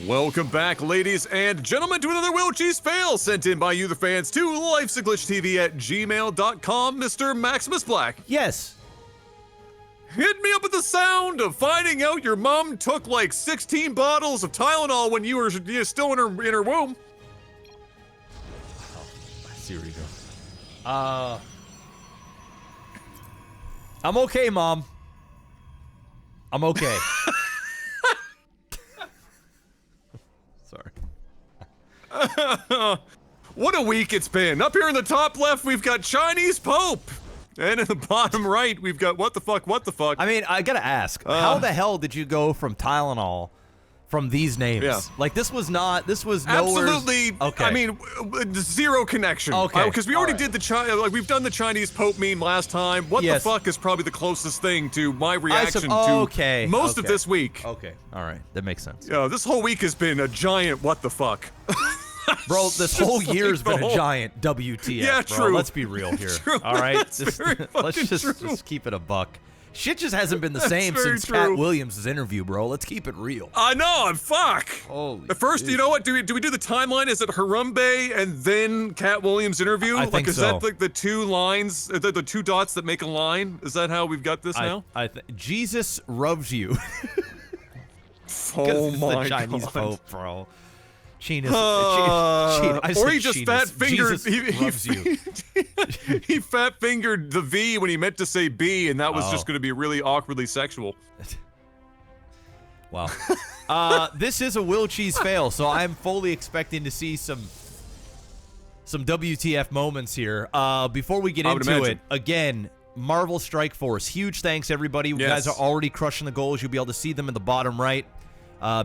Welcome back, ladies and gentlemen, to another Will Cheese Fail sent in by you, the fans, to lifesaglitchtv@gmail.com. Mr. Maximus Black. Yes. Hit me up with the sound of finding out your mom took like 16 bottles of Tylenol when you were still in her womb. Oh, I see where you go. I'm okay, Mom. I'm okay. Sorry. What a week it's been. Up here in the top left, we've got Chinese Pope. And in the bottom right, we've got what the fuck. I mean, I gotta ask, how the hell did you go from Tylenol from these names? Yeah. Like, this was nowhere. Absolutely. Okay. I mean, zero connection. Okay. Because we already did we've done the Chinese Pope meme last time. What the fuck is probably the closest thing to my reaction to most of this week. Okay. All right. That makes sense. Yeah, this whole week has been a giant what the fuck. Bro, this whole year's been a giant WTF, yeah, bro. true. Let's be real here. True. All right? Let's just keep it a buck. Shit just hasn't been the same since Cat Williams' interview, bro. Let's keep it real. I know, fuck. Holy At first, dude. you know what? Do we do the timeline? Is it Harambe and then Cat Williams' interview? I think is so. that like the two lines, the two dots that make a line? Is that how we've got this now? Jesus loves you. Oh my the Chinese God. Pope, bro. Or he just fat fingered. He loves you. He fat fingered the V when he meant to say B, and that was just going to be really awkwardly sexual. Wow. This is a Will Cheese fail, so I'm fully expecting to see some WTF moments here. Before we get into it, again, Marvel Strike Force, huge thanks everybody. You guys are already crushing the goals. You'll be able to see them in the bottom right.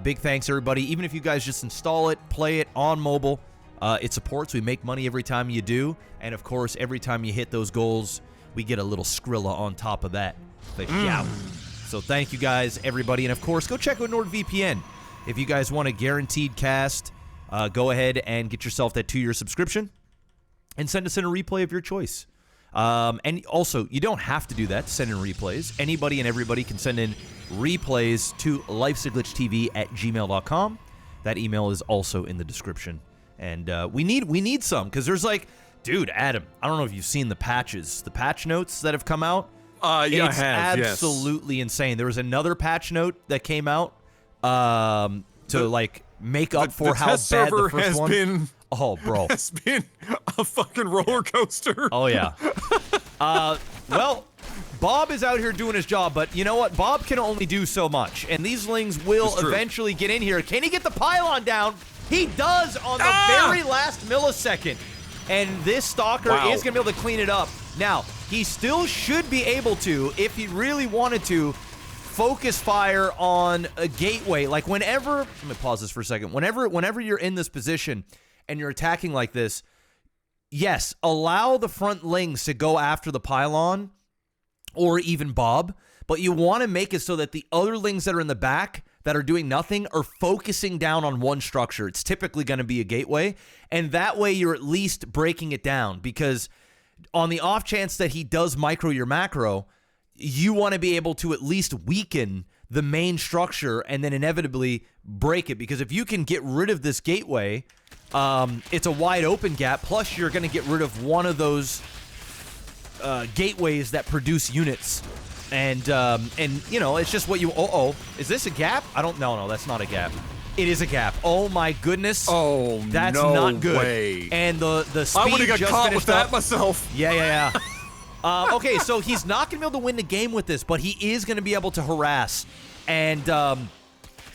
Big thanks everybody. Even if you guys just install it, play it on mobile, it supports. We make money every time you do, and of course, every time you hit those goals, we get a little Skrilla on top of that. So thank you guys, everybody, and of course, go check out NordVPN. If you guys want a guaranteed cast, go ahead and get yourself that 2-year subscription, and send us in a replay of your choice. And also, you don't have to do that to send in replays. Anybody and everybody can send in replays to lifesaglitchtv@gmail.com. That email is also in the description. And we need some, because there's like, dude, Adam, I don't know if you've seen the patch notes that have come out. Yeah, it's absolutely insane. There was another patch note that came out to like make up for how bad the first one been. Oh, bro. It's been a fucking roller coaster. Oh, yeah. Well, Bob is out here doing his job, but you know what? Bob can only do so much, and these lings will eventually get in here. Can he get the pylon down? He does on the very last millisecond, and this Stalker is going to be able to clean it up. Now, he still should be able to, if he really wanted to, focus fire on a gateway. Like whenever, let me pause this for a second. Whenever you're in this position and you're attacking like this, yes, allow the front lings to go after the pylon or even Bob, but you want to make it so that the other lings that are in the back that are doing nothing are focusing down on one structure. It's typically going to be a gateway, and that way you're at least breaking it down, because on the off chance that he does micro your macro, you want to be able to at least weaken the main structure and then inevitably break it, because if you can get rid of this gateway, it's a wide open gap, plus you're going to get rid of one of those gateways that produce units. And you know, it's just what you, is this a gap? I don't, no, that's not a gap. It is a gap. Oh my goodness. Oh, that's no not good. way. And the speed I would have got just caught finished with that up. myself. Yeah. Okay, so he's not going to be able to win the game with this, but he is going to be able to harass. And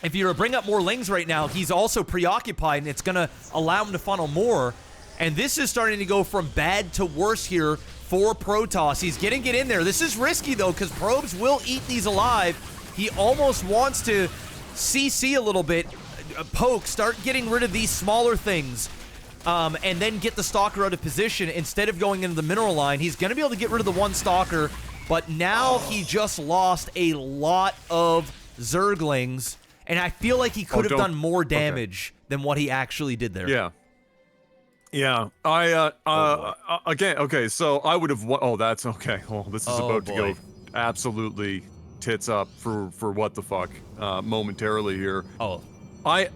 if you were to bring up more lings right now, he's also preoccupied, and it's going to allow him to funnel more. And this is starting to go from bad to worse here for Protoss. He's getting it in there. This is risky, though, because probes will eat these alive. He almost wants to CC a little bit, poke, start getting rid of these smaller things, and then get the Stalker out of position. Instead of going into the mineral line, he's going to be able to get rid of the one Stalker, but now he just lost a lot of Zerglings, and I feel like he could have done more damage than what he actually did there. Yeah. Again, okay, so I would have, that's okay. Oh, this is about to go absolutely tits up for what the fuck momentarily here. I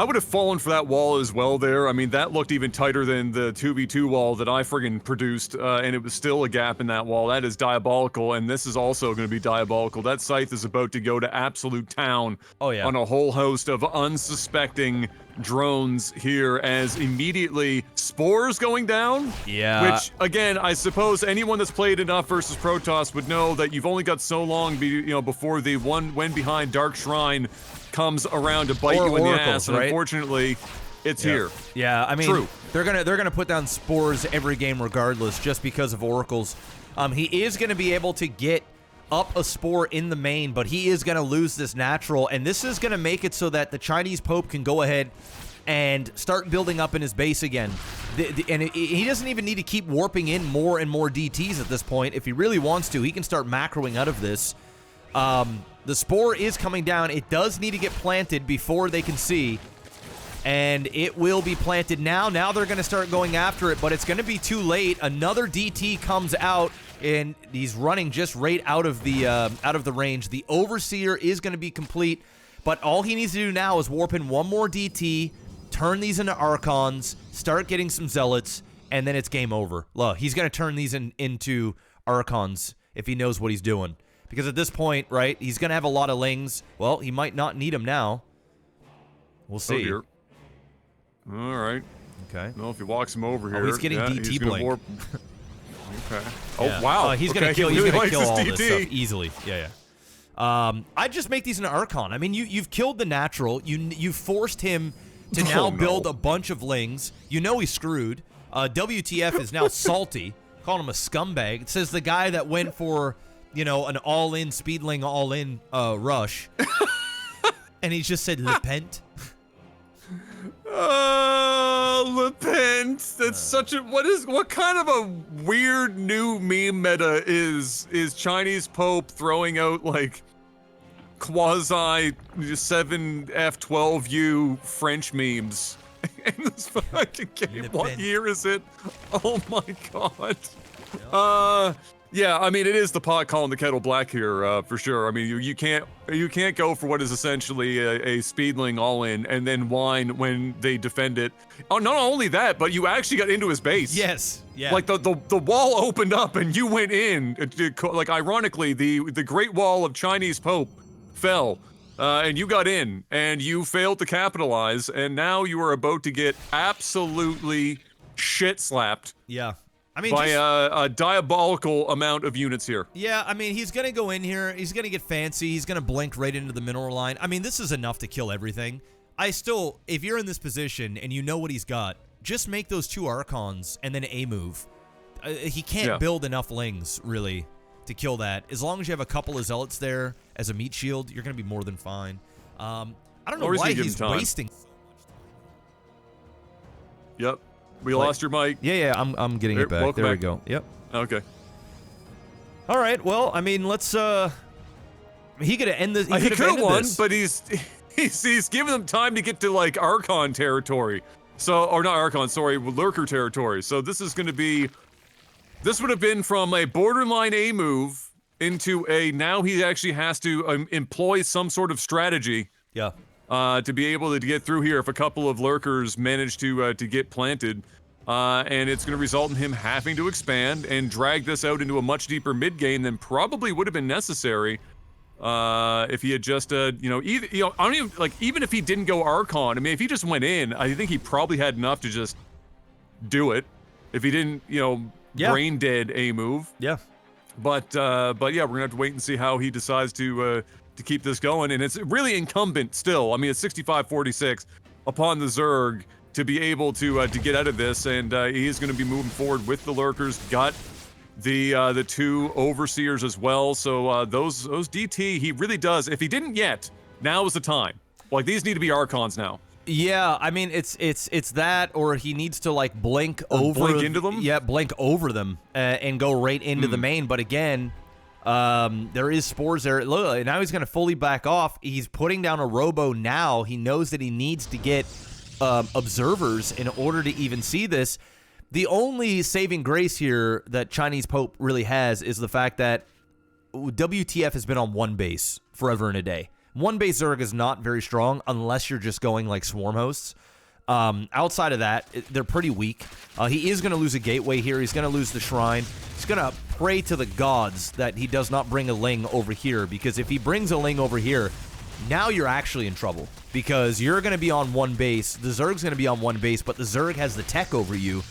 would have fallen for that wall as well there. I mean, that looked even tighter than the 2v2 wall that I friggin' produced, and it was still a gap in that wall. That is diabolical, and this is also going to be diabolical. That scythe is about to go to absolute town on a whole host of unsuspecting drones here as immediately spores going down. Yeah. Which, again, I suppose anyone that's played enough versus Protoss would know that you've only got so long before the when behind Dark Shrine comes around to bite you in the ass, and unfortunately, it's here. Yeah, I mean, True. they're gonna put down spores every game regardless, just because of oracles. He is gonna be able to get up a spore in the main, but he is gonna lose this natural, and this is gonna make it so that the Chinese Pope can go ahead and start building up in his base again. He doesn't even need to keep warping in more and more DTs at this point. If he really wants to, he can start macroing out of this. The spore is coming down. It does need to get planted before they can see, and it will be planted now. Now they're going to start going after it, but it's going to be too late. Another DT comes out, and he's running just right out of the range. The Overseer is going to be complete, but all he needs to do now is warp in one more DT, turn these into Archons, start getting some Zealots, and then it's game over. Look, he's going to turn these into Archons if he knows what he's doing. Because at this point, right, he's going to have a lot of Lings. Well, he might not need them now. We'll see. Oh, dear. All right. Okay. Well, if he walks him over here. Oh, he's getting DT blink. Okay. Oh, wow. He's going to kill, really all DT. this stuff easily. Yeah. I'd just make these an Archon. I mean, you've killed the natural. You've forced him to now build a bunch of Lings. You know he's screwed. WTF is now salty. Calling him a scumbag. It says the guy that went for, an all-in speedling, all-in rush. And he just said, Lepent. Lepent. That's such a, what kind of a weird new meme meta is Chinese Pope throwing out, like, quasi 7F12U French memes in this fucking game? What year is it? Oh my god. Yeah, I mean, it is the pot calling the kettle black here, for sure. I mean, you can't go for what is essentially a speedling all-in and then whine when they defend it. Oh, not only that, but you actually got into his base. Yes, yeah. Like, the wall opened up and you went in. Like, ironically, the Great Wall of Chinese Pope fell, and you got in, and you failed to capitalize, and now you are about to get absolutely shit-slapped. Yeah. I mean, by a diabolical amount of units here. Yeah, I mean, he's going to go in here. He's going to get fancy. He's going to blink right into the mineral line. I mean, this is enough to kill everything. If you're in this position and you know what he's got, just make those 2 Archons and then a move. He can't build enough Lings, really, to kill that. As long as you have a couple of Zealots there as a meat shield, you're going to be more than fine. I don't know why he's wasting so much time. Yep. We lost your mic. Yeah, I'm getting it back. There we go. Yep. Okay. All right. Well, I mean, let's. He could have ended this. He could have won, but he's giving them time to get to, like, Archon territory. So, or not Archon, sorry, Lurker territory. So this is going to be. This would have been from a borderline A move into a now he actually has to employ some sort of strategy. Yeah. To be able to get through here if a couple of Lurkers manage to get planted. And it's going to result in him having to expand and drag this out into a much deeper mid game than probably would have been necessary if he had just, I don't even, like, even if he didn't go Archon, I mean, if he just went in, I think he probably had enough to just do it. If he didn't, brain dead a move. Yeah. But yeah, we're going to have to wait and see how he decides to keep this going, and it's really incumbent still. I mean, it's 65-46 upon the Zerg to be able to get out of this, and he is going to be moving forward with the Lurkers. Got the 2 Overseers as well, so those DT, he really does. If he didn't yet, now is the time. Like, these need to be Archons now. Yeah, I mean, it's that, or he needs to, like, blink into them. Yeah, blink over them and go right into the main. But again, there is spores there. Look, now he's going to fully back off. He's putting down a robo now. He knows that he needs to get observers in order to even see this. The only saving grace here that Chinese Pope really has is the fact that WTF has been on one base forever and a day. One base Zerg is not very strong unless you're just going like swarm hosts. Outside of that, they're pretty weak. He is going to lose a gateway here. He's going to lose the shrine. He's going to pray to the gods that he does not bring a Ling over here, because if he brings a Ling over here, now you're actually in trouble, because you're going to be on one base. The Zerg's going to be on one base, but the Zerg has the tech over you.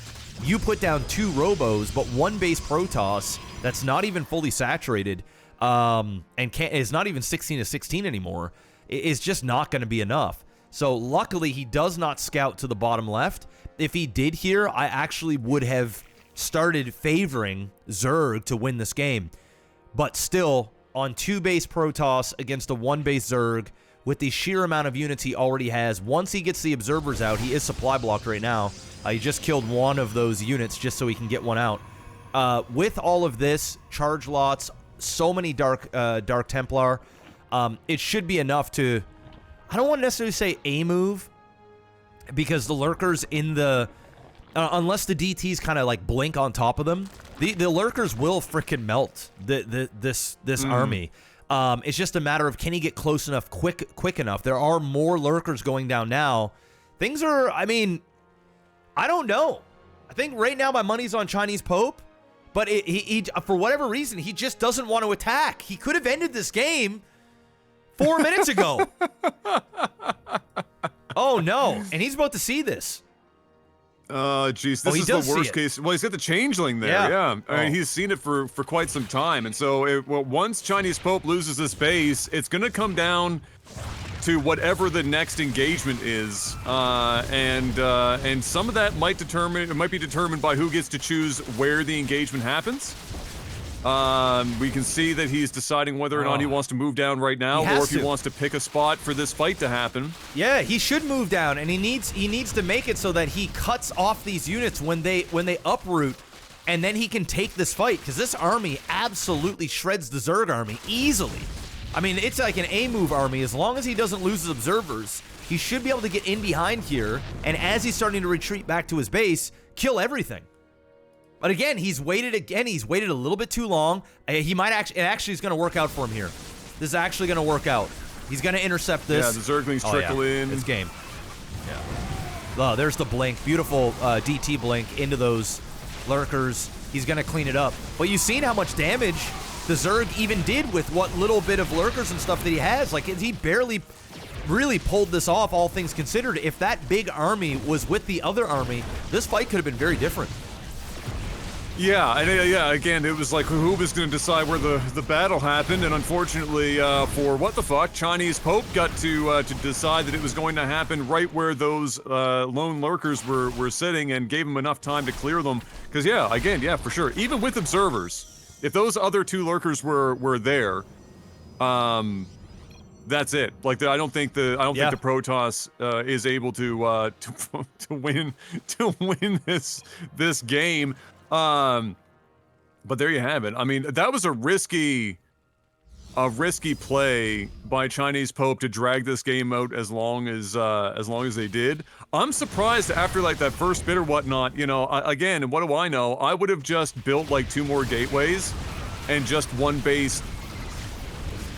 You put down 2 Robos, but one base Protoss that's not even fully saturated, and is not even 16-16 anymore, is just not going to be enough. So luckily, he does not scout to the bottom left. If he did here, I actually would have started favoring Zerg to win this game. But still, on 2 base Protoss against a 1 base Zerg, with the sheer amount of units he already has, once he gets the observers out, he is supply blocked right now. He just killed one of those units just so he can get one out. With all of this, charge lots, so many Dark Templar, it should be enough to... I don't want to necessarily say a move, because the Lurkers in the... unless the DTs kind of like blink on top of them, the Lurkers will freaking melt this army. It's just a matter of, can he get close enough, quick enough? There are more Lurkers going down now. Things are, I mean, I don't know. I think right now my money's on Chinese Pope, but he for whatever reason, he just doesn't want to attack. He could have ended this game 4 minutes ago. Oh, no. And he's about to see this. Jeez, this is the worst case. Well, he's got the changeling there, yeah. I mean, he's seen it for quite some time. And so once Chinese Pope loses this base, it's going to come down to whatever the next engagement is. And some of that might be determined by who gets to choose where the engagement happens. We can see that he's deciding whether or not he wants to move down right now, or if he wants to pick a spot for this fight to happen. Yeah, he should move down, and he needs to make it so that he cuts off these units when they uproot, and then he can take this fight, because this army absolutely shreds the Zerg army easily. I mean, it's like an A-move army. As long as he doesn't lose his observers, he should be able to get in behind here, and as he's starting to retreat back to his base, kill everything. But again, he's waited a little bit too long. He might it actually is going to work out for him here. This is actually going to work out. He's going to intercept this. Yeah, the Zerglings trickle in. It's game. Yeah. Oh, there's the blink. Beautiful DT blink into those Lurkers. He's going to clean it up. But you've seen how much damage the Zerg even did with what little bit of Lurkers and stuff that he has. Like, he barely really pulled this off, all things considered. If that big army was with the other army, this fight could have been very different. Yeah, and again, it was like who was going to decide where the battle happened, and unfortunately for what the fuck, Chinese Pope got to decide that it was going to happen right where those lone Lurkers were sitting, and gave him enough time to clear them. Because for sure, even with observers, if those other 2 Lurkers were there, that's it. Like, I don't think the Protoss is able to win this game. But there you have it. I mean, that was a risky play by Chinese Pope to drag this game out as long as they did. I'm surprised after like that first bit or whatnot. You know, again, what do I know? I would have just built like 2 more gateways and just one base.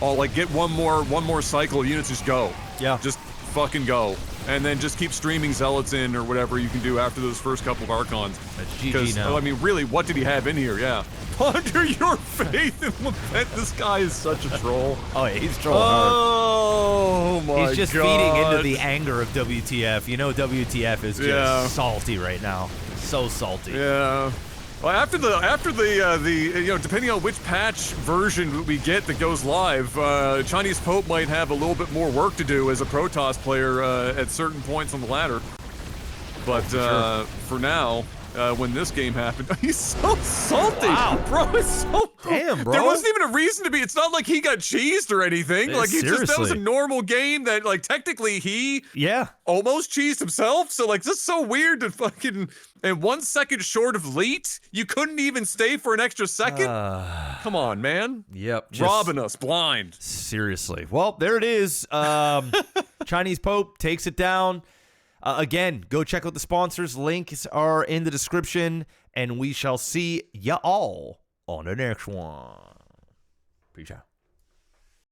I'll like get one more cycle of units. Just go. Yeah. Just fucking go. And then just keep streaming Zealots in or whatever you can do after those first couple of Archons. That's GG now. I mean, really, what did he have in here? Yeah. Ponder your faith in Lament. This guy is such a troll. Oh, yeah, he's trolling hard. Oh, my God. He's just feeding into the anger of WTF. You know WTF is just salty right now. So salty. Yeah. Well, after the depending on which patch version we get that goes live, Chinese Pope might have a little bit more work to do as a Protoss player at certain points on the ladder. But for now, when this game happened, he's so salty. Wow. Bro, it's so... Damn, bro. There wasn't even a reason to be. It's not like he got cheesed or anything. Like, that was a normal game that, like, technically he almost cheesed himself. So, like, this is so weird to fucking... And 1 second short of leet, you couldn't even stay for an extra second? Come on, man. Yep. Robbing us blind. Seriously. Well, there it is. Chinese Pope takes it down. Again, go check out the sponsors. Links are in the description. And we shall see ya all on the next one. Peace out.